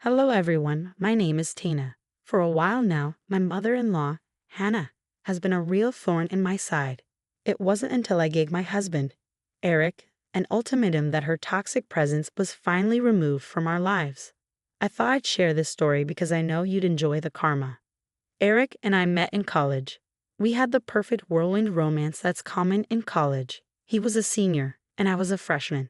Hello everyone, my name is Tina. For a while now, my mother-in-law, Hannah, has been a real thorn in my side. It wasn't until I gave my husband, Eric, an ultimatum that her toxic presence was finally removed from our lives. I thought I'd share this story because I know you'd enjoy the karma. Eric and I met in college. We had the perfect whirlwind romance that's common in college. He was a senior, and I was a freshman.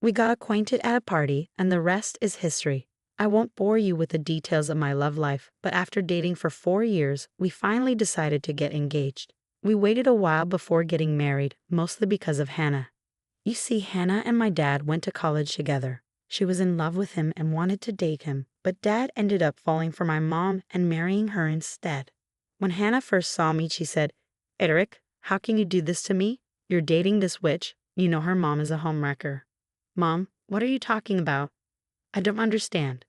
We got acquainted at a party, and the rest is history. I won't bore you with the details of my love life, but after dating for 4 years, we finally decided to get engaged. We waited a while before getting married, mostly because of Hannah. You see, Hannah and my dad went to college together. She was in love with him and wanted to date him, but Dad ended up falling for my mom and marrying her instead. When Hannah first saw me, she said, "Eric, how can you do this to me? You're dating this witch. You know her mom is a homewrecker." "Mom, what are you talking about? I don't understand.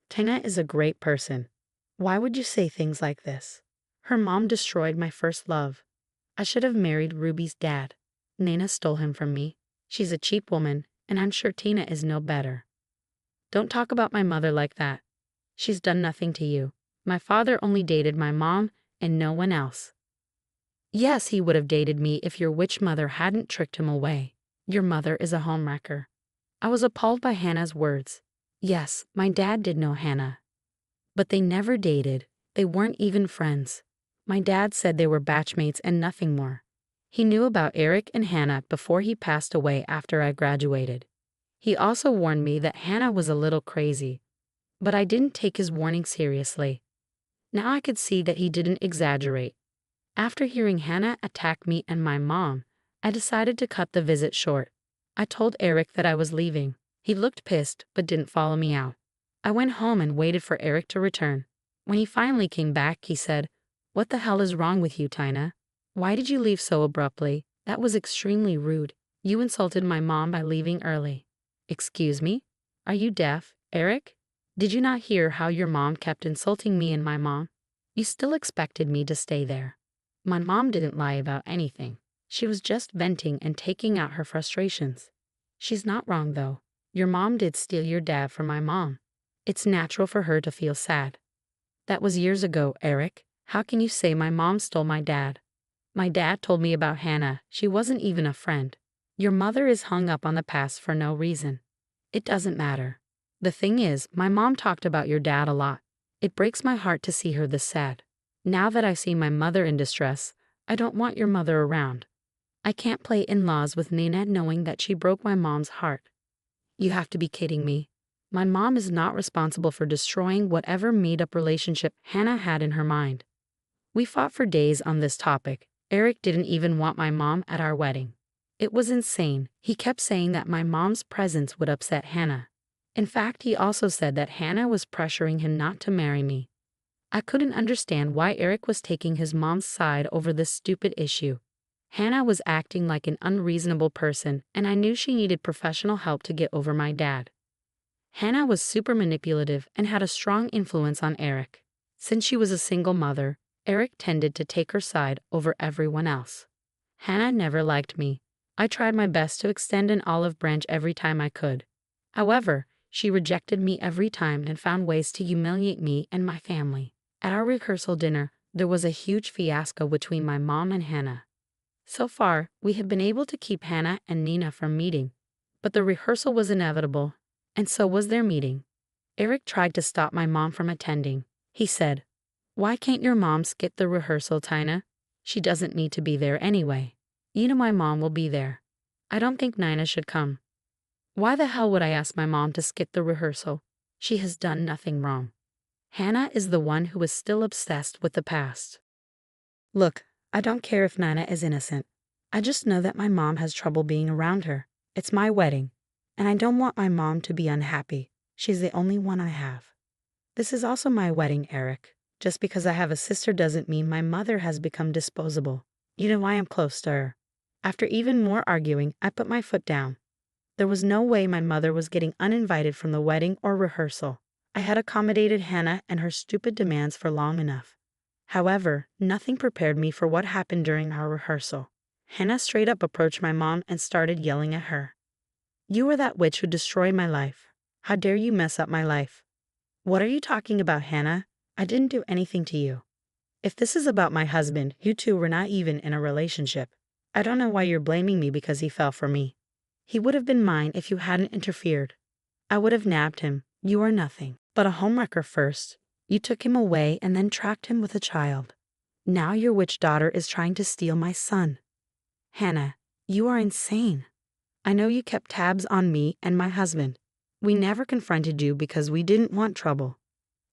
Tina is a great person. Why would you say things like this? Her mom destroyed my first love. I should have married Ruby's dad. Nana stole him from me. She's a cheap woman, and I'm sure Tina is no better. Don't talk about my mother like that. She's done nothing to you. My father only dated my mom and no one else." "Yes, he would have dated me if your witch mother hadn't tricked him away. Your mother is a homewrecker." I was appalled by Hannah's words. Yes, my dad did know Hannah. But they never dated. They weren't even friends. My dad said they were batchmates and nothing more. He knew about Eric and Hannah before he passed away after I graduated. He also warned me that Hannah was a little crazy, but I didn't take his warning seriously. Now I could see that he didn't exaggerate. After hearing Hannah attack me and my mom, I decided to cut the visit short. I told Eric that I was leaving. He looked pissed but didn't follow me out. I went home and waited for Eric to return. When he finally came back, he said, "What the hell is wrong with you, Tina? Why did you leave so abruptly? That was extremely rude. You insulted my mom by leaving early." "Excuse me? Are you deaf, Eric? Did you not hear how your mom kept insulting me and my mom? You still expected me to stay there." My mom didn't lie about anything. She was just venting and taking out her frustrations. She's not wrong though. Your mom did steal your dad from my mom. It's natural for her to feel sad. That was years ago, Eric. How can you say my mom stole my dad? My dad told me about Hannah. She wasn't even a friend. Your mother is hung up on the past for no reason. It doesn't matter. The thing is, my mom talked about your dad a lot. It breaks my heart to see her this sad. Now that I see my mother in distress, I don't want your mother around. I can't play in-laws with Nina knowing that she broke my mom's heart. You have to be kidding me. My mom is not responsible for destroying whatever made-up relationship Hannah had in her mind. We fought for days on this topic. Eric didn't even want my mom at our wedding. It was insane. He kept saying that my mom's presence would upset Hannah. In fact, he also said that Hannah was pressuring him not to marry me. I couldn't understand why Eric was taking his mom's side over this stupid issue. Hannah was acting like an unreasonable person, and I knew she needed professional help to get over my dad. Hannah was super manipulative and had a strong influence on Eric. Since she was a single mother, Eric tended to take her side over everyone else. Hannah never liked me. I tried my best to extend an olive branch every time I could. However, she rejected me every time and found ways to humiliate me and my family. At our rehearsal dinner, there was a huge fiasco between my mom and Hannah. So far, we have been able to keep Hannah and Nina from meeting, but the rehearsal was inevitable, and so was their meeting. Eric tried to stop my mom from attending. He said, "Why can't your mom skip the rehearsal, Tina? She doesn't need to be there anyway. You know my mom will be there. I don't think Nina should come." Why the hell would I ask my mom to skip the rehearsal? She has done nothing wrong. Hannah is the one who is still obsessed with the past. Look, I don't care if Nina is innocent. I just know that my mom has trouble being around her. It's my wedding, and I don't want my mom to be unhappy. She's the only one I have. This is also my wedding, Eric. Just because I have a sister doesn't mean my mother has become disposable. You know why I'm close to her. After even more arguing, I put my foot down. There was no way my mother was getting uninvited from the wedding or rehearsal. I had accommodated Hannah and her stupid demands for long enough. However, nothing prepared me for what happened during our rehearsal. Hannah straight up approached my mom and started yelling at her. "You are that witch who destroyed my life. How dare you mess up my life? What are you talking about, Hannah? I didn't do anything to you. If this is about my husband, you two were not even in a relationship. I don't know why you're blaming me because he fell for me. He would have been mine if you hadn't interfered. I would have nabbed him. You are nothing but a homewrecker first. You took him away and then trapped him with a child. Now your witch daughter is trying to steal my son. Hannah, you are insane. I know you kept tabs on me and my husband. We never confronted you because we didn't want trouble.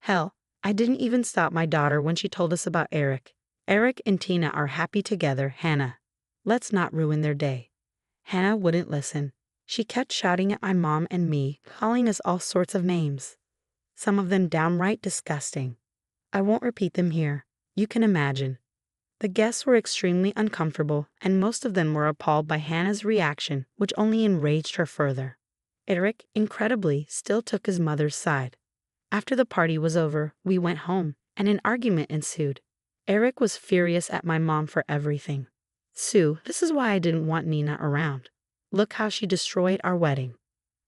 Hell, I didn't even stop my daughter when she told us about Eric. Eric and Tina are happy together, Hannah. Let's not ruin their day. Hannah wouldn't listen. She kept shouting at my mom and me, calling us all sorts of names. Some of them downright disgusting. I won't repeat them here. You can imagine. The guests were extremely uncomfortable, and most of them were appalled by Hannah's reaction, which only enraged her further. Eric, incredibly, still took his mother's side. After the party was over, we went home, and an argument ensued. Eric was furious at my mom for everything. Sue, this is why I didn't want Nina around. Look how she destroyed our wedding.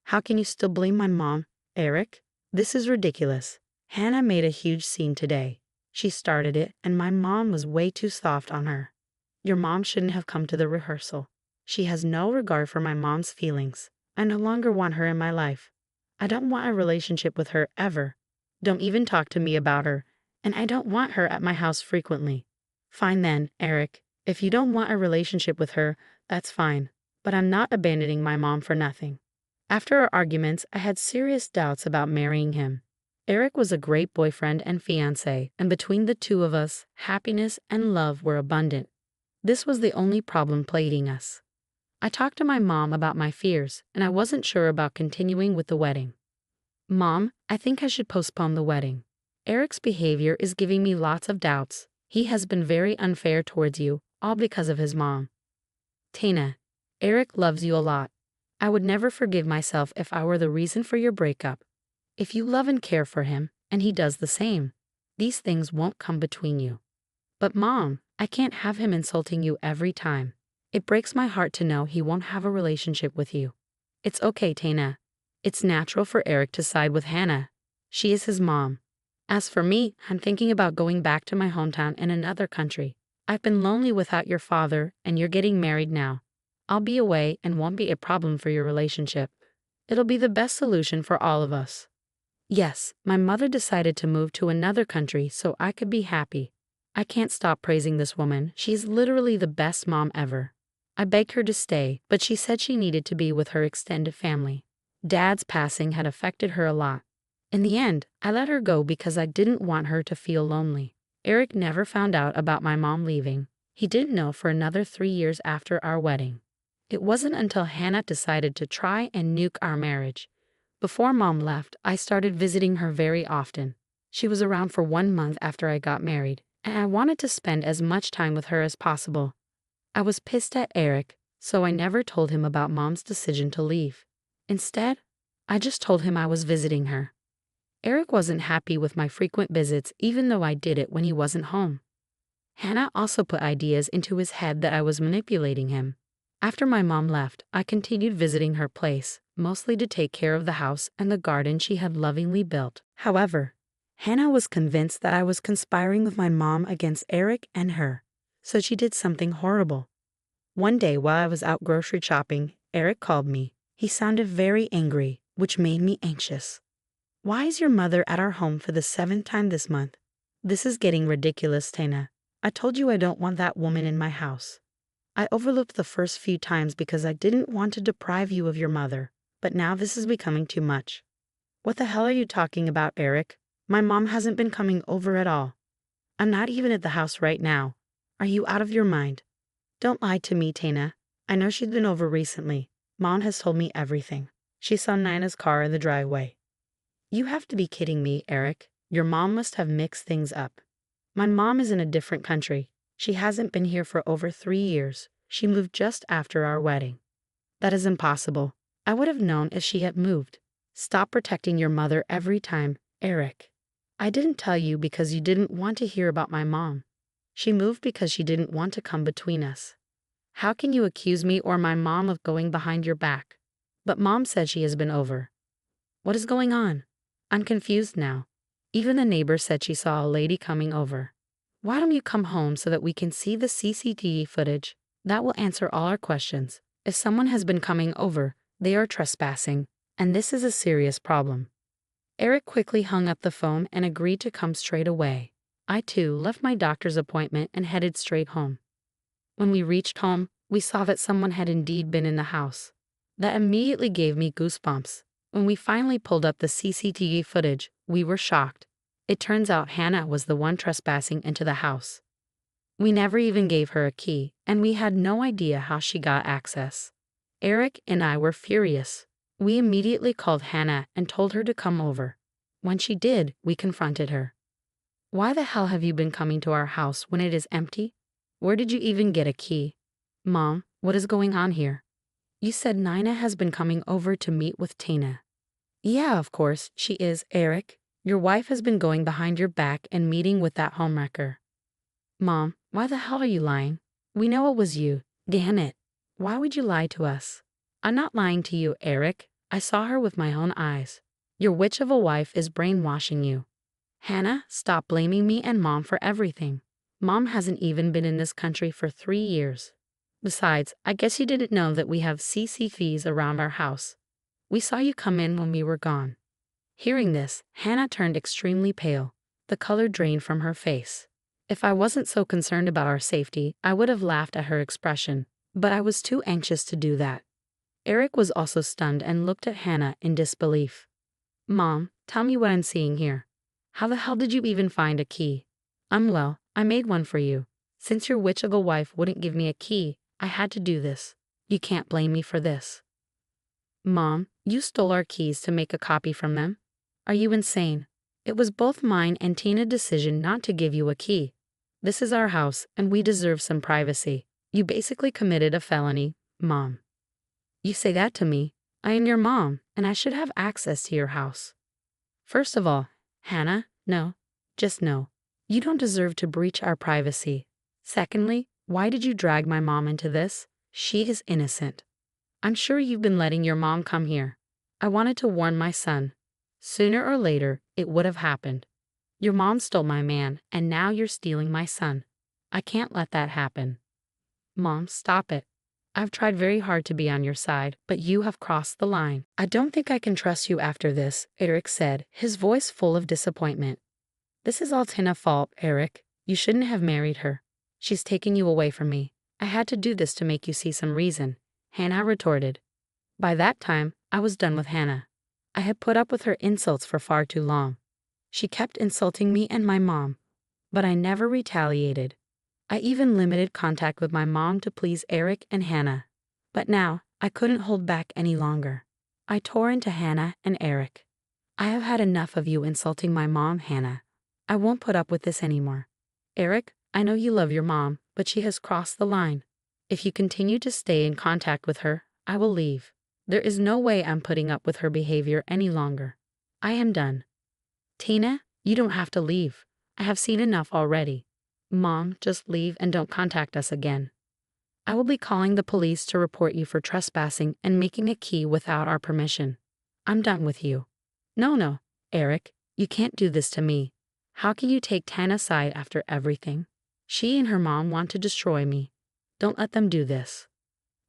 How can you still blame my mom, Eric? This is ridiculous. Hannah made a huge scene today. She started it, and my mom was way too soft on her. Your mom shouldn't have come to the rehearsal. She has no regard for my mom's feelings. I no longer want her in my life. I don't want a relationship with her ever. Don't even talk to me about her, and I don't want her at my house frequently. Fine then, Eric. If you don't want a relationship with her, that's fine. But I'm not abandoning my mom for nothing. After our arguments, I had serious doubts about marrying him. Eric was a great boyfriend and fiancé, and between the two of us, happiness and love were abundant. This was the only problem plaguing us. I talked to my mom about my fears, and I wasn't sure about continuing with the wedding. Mom, I think I should postpone the wedding. Eric's behavior is giving me lots of doubts. He has been very unfair towards you, all because of his mom. Tina, Eric loves you a lot. I would never forgive myself if I were the reason for your breakup. If you love and care for him, and he does the same, these things won't come between you. But Mom, I can't have him insulting you every time. It breaks my heart to know he won't have a relationship with you. It's okay, Tina. It's natural for Eric to side with Hannah. She is his mom. As for me, I'm thinking about going back to my hometown in another country. I've been lonely without your father, and you're getting married now. I'll be away and won't be a problem for your relationship. It'll be the best solution for all of us. Yes, my mother decided to move to another country so I could be happy. I can't stop praising this woman. She's literally the best mom ever. I begged her to stay, but she said she needed to be with her extended family. Dad's passing had affected her a lot. In the end, I let her go because I didn't want her to feel lonely. Eric never found out about my mom leaving. He didn't know for another 3 years after our wedding. It wasn't until Hannah decided to try and nuke our marriage. Before Mom left, I started visiting her very often. She was around for 1 month after I got married, and I wanted to spend as much time with her as possible. I was pissed at Eric, so I never told him about Mom's decision to leave. Instead, I just told him I was visiting her. Eric wasn't happy with my frequent visits even though I did it when he wasn't home. Hannah also put ideas into his head that I was manipulating him. After my mom left, I continued visiting her place, mostly to take care of the house and the garden she had lovingly built. However, Hannah was convinced that I was conspiring with my mom against Eric and her, so she did something horrible. One day while I was out grocery shopping, Eric called me. He sounded very angry, which made me anxious. Why is your mother at our home for the 7th time this month? This is getting ridiculous, Tina. I told you I don't want that woman in my house. I overlooked the first few times because I didn't want to deprive you of your mother, but now this is becoming too much. What the hell are you talking about, Eric? My mom hasn't been coming over at all. I'm not even at the house right now. Are you out of your mind? Don't lie to me, Tina. I know she's been over recently. Mom has told me everything. She saw Nina's car in the driveway. You have to be kidding me, Eric. Your mom must have mixed things up. My mom is in a different country. She hasn't been here for over 3 years. She moved just after our wedding. That is impossible. I would have known if she had moved. Stop protecting your mother every time, Eric. I didn't tell you because you didn't want to hear about my mom. She moved because she didn't want to come between us. How can you accuse me or my mom of going behind your back? But Mom said she has been over. What is going on? I'm confused now. Even the neighbor said she saw a lady coming over. Why don't you come home so that we can see the CCTV footage? That will answer all our questions. If someone has been coming over, they are trespassing, and this is a serious problem. Eric quickly hung up the phone and agreed to come straight away. I too left my doctor's appointment and headed straight home. When we reached home, we saw that someone had indeed been in the house. That immediately gave me goosebumps. When we finally pulled up the CCTV footage, we were shocked. It turns out Hannah was the one trespassing into the house. We never even gave her a key, and we had no idea how she got access. Eric and I were furious. We immediately called Hannah and told her to come over. When she did, we confronted her. Why the hell have you been coming to our house when it is empty? Where did you even get a key? Mom, what is going on here? You said Nina has been coming over to meet with Tina. Yeah, of course, she is, Eric. Your wife has been going behind your back and meeting with that homewrecker. Mom, why the hell are you lying? We know it was you. Damn it. Why would you lie to us? I'm not lying to you, Eric. I saw her with my own eyes. Your witch of a wife is brainwashing you. Hannah, stop blaming me and Mom for everything. Mom hasn't even been in this country for 3 years. Besides, I guess you didn't know that we have CCTVs around our house. We saw you come in when we were gone. Hearing this, Hannah turned extremely pale. The color drained from her face. If I wasn't so concerned about our safety, I would have laughed at her expression, but I was too anxious to do that. Eric was also stunned and looked at Hannah in disbelief. Mom, tell me what I'm seeing here. How the hell did you even find a key? Well, I made one for you. Since your witch of a wife wouldn't give me a key, I had to do this. You can't blame me for this. Mom, you stole our keys to make a copy from them? Are you insane? It was both mine and Tina's decision not to give you a key. This is our house, and we deserve some privacy. You basically committed a felony, Mom. You say that to me. I am your mom, and I should have access to your house. First of all, Hannah, no. Just no. You don't deserve to breach our privacy. Secondly, why did you drag my mom into this? She is innocent. I'm sure you've been letting your mom come here. I wanted to warn my son. Sooner or later, it would have happened. Your mom stole my man, and now you're stealing my son. I can't let that happen. Mom, stop it. I've tried very hard to be on your side, but you have crossed the line. I don't think I can trust you after this, Eric said, his voice full of disappointment. This is all Tina's fault, Eric. You shouldn't have married her. She's taking you away from me. I had to do this to make you see some reason, Hannah retorted. By that time, I was done with Hannah. I had put up with her insults for far too long. She kept insulting me and my mom, but I never retaliated. I even limited contact with my mom to please Eric and Hannah. But now, I couldn't hold back any longer. I tore into Hannah and Eric. I have had enough of you insulting my mom, Hannah. I won't put up with this anymore. Eric, I know you love your mom, but she has crossed the line. If you continue to stay in contact with her, I will leave. There is no way I'm putting up with her behavior any longer. I am done. Tina, you don't have to leave. I have seen enough already. Mom, just leave and don't contact us again. I will be calling the police to report you for trespassing and making a key without our permission. I'm done with you. No, Eric, you can't do this to me. How can you take Tana's side after everything? She and her mom want to destroy me. Don't let them do this.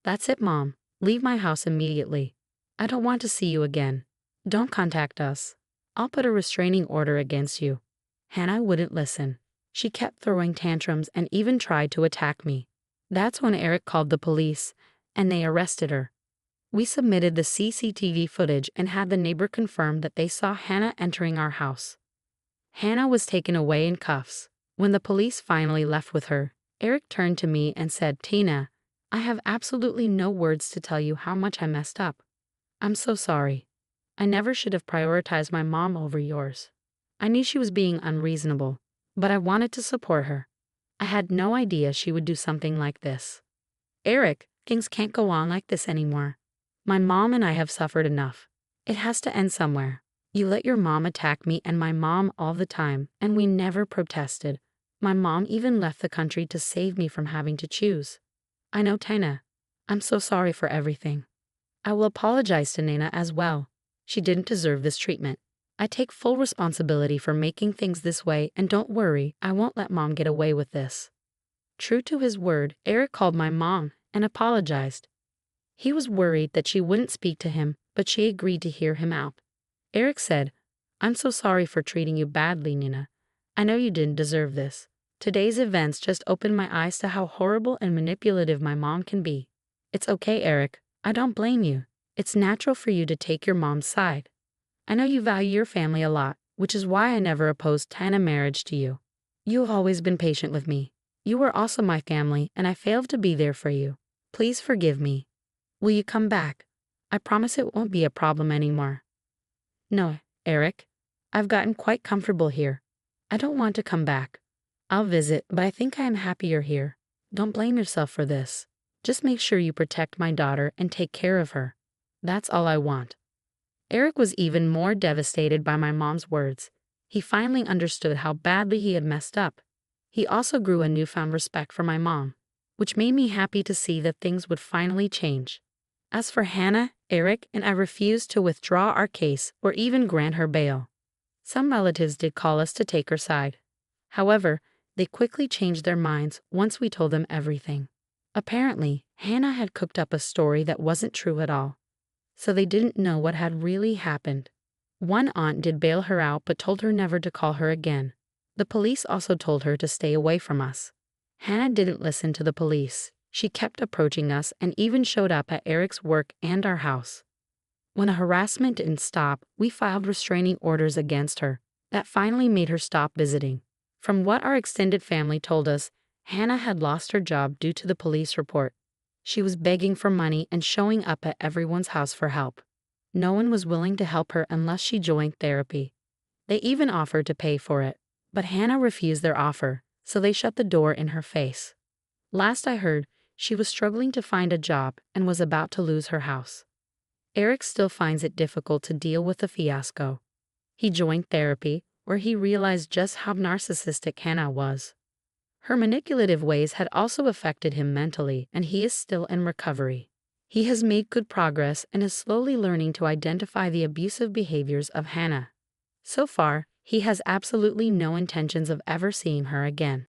That's it, Mom. Leave my house immediately. I don't want to see you again. Don't contact us. I'll put a restraining order against you. Hannah wouldn't listen. She kept throwing tantrums and even tried to attack me. That's when Eric called the police, and they arrested her. We submitted the CCTV footage and had the neighbor confirm that they saw Hannah entering our house. Hannah was taken away in cuffs. When the police finally left with her, Eric turned to me and said, Tina, I have absolutely no words to tell you how much I messed up. I'm so sorry. I never should have prioritized my mom over yours. I knew she was being unreasonable, but I wanted to support her. I had no idea she would do something like this. Eric, things can't go on like this anymore. My mom and I have suffered enough. It has to end somewhere. You let your mom attack me and my mom all the time, and we never protested. My mom even left the country to save me from having to choose. I know, Tina. I'm so sorry for everything. I will apologize to Nina as well. She didn't deserve this treatment. I take full responsibility for making things this way, and don't worry, I won't let Mom get away with this." True to his word, Eric called my mom and apologized. He was worried that she wouldn't speak to him, but she agreed to hear him out. Eric said, "I'm so sorry for treating you badly, Nina. I know you didn't deserve this. Today's events just opened my eyes to how horrible and manipulative my mom can be. It's okay, Eric. I don't blame you. It's natural for you to take your mom's side. I know you value your family a lot, which is why I never opposed Hannah marriage to you. You have always been patient with me. You were also my family, and I failed to be there for you. Please forgive me. Will you come back? I promise it won't be a problem anymore." "No, Eric. I've gotten quite comfortable here. I don't want to come back. I'll visit, but I think I am happier here. Don't blame yourself for this. Just make sure you protect my daughter and take care of her. That's all I want." Eric was even more devastated by my mom's words. He finally understood how badly he had messed up. He also grew a newfound respect for my mom, which made me happy to see that things would finally change. As for Hannah, Eric and I refused to withdraw our case or even grant her bail. Some relatives did call us to take her side. However, they quickly changed their minds once we told them everything. Apparently, Hannah had cooked up a story that wasn't true at all, so they didn't know what had really happened. One aunt did bail her out but told her never to call her again. The police also told her to stay away from us. Hannah didn't listen to the police. She kept approaching us and even showed up at Eric's work and our house. When the harassment didn't stop, we filed restraining orders against her. That finally made her stop visiting. From what our extended family told us, Hannah had lost her job due to the police report. She was begging for money and showing up at everyone's house for help. No one was willing to help her unless she joined therapy. They even offered to pay for it, but Hannah refused their offer, so they shut the door in her face. Last I heard, she was struggling to find a job and was about to lose her house. Eric still finds it difficult to deal with the fiasco. He joined therapy, where he realized just how narcissistic Hannah was. Her manipulative ways had also affected him mentally, and he is still in recovery. He has made good progress and is slowly learning to identify the abusive behaviors of Hannah. So far, he has absolutely no intentions of ever seeing her again.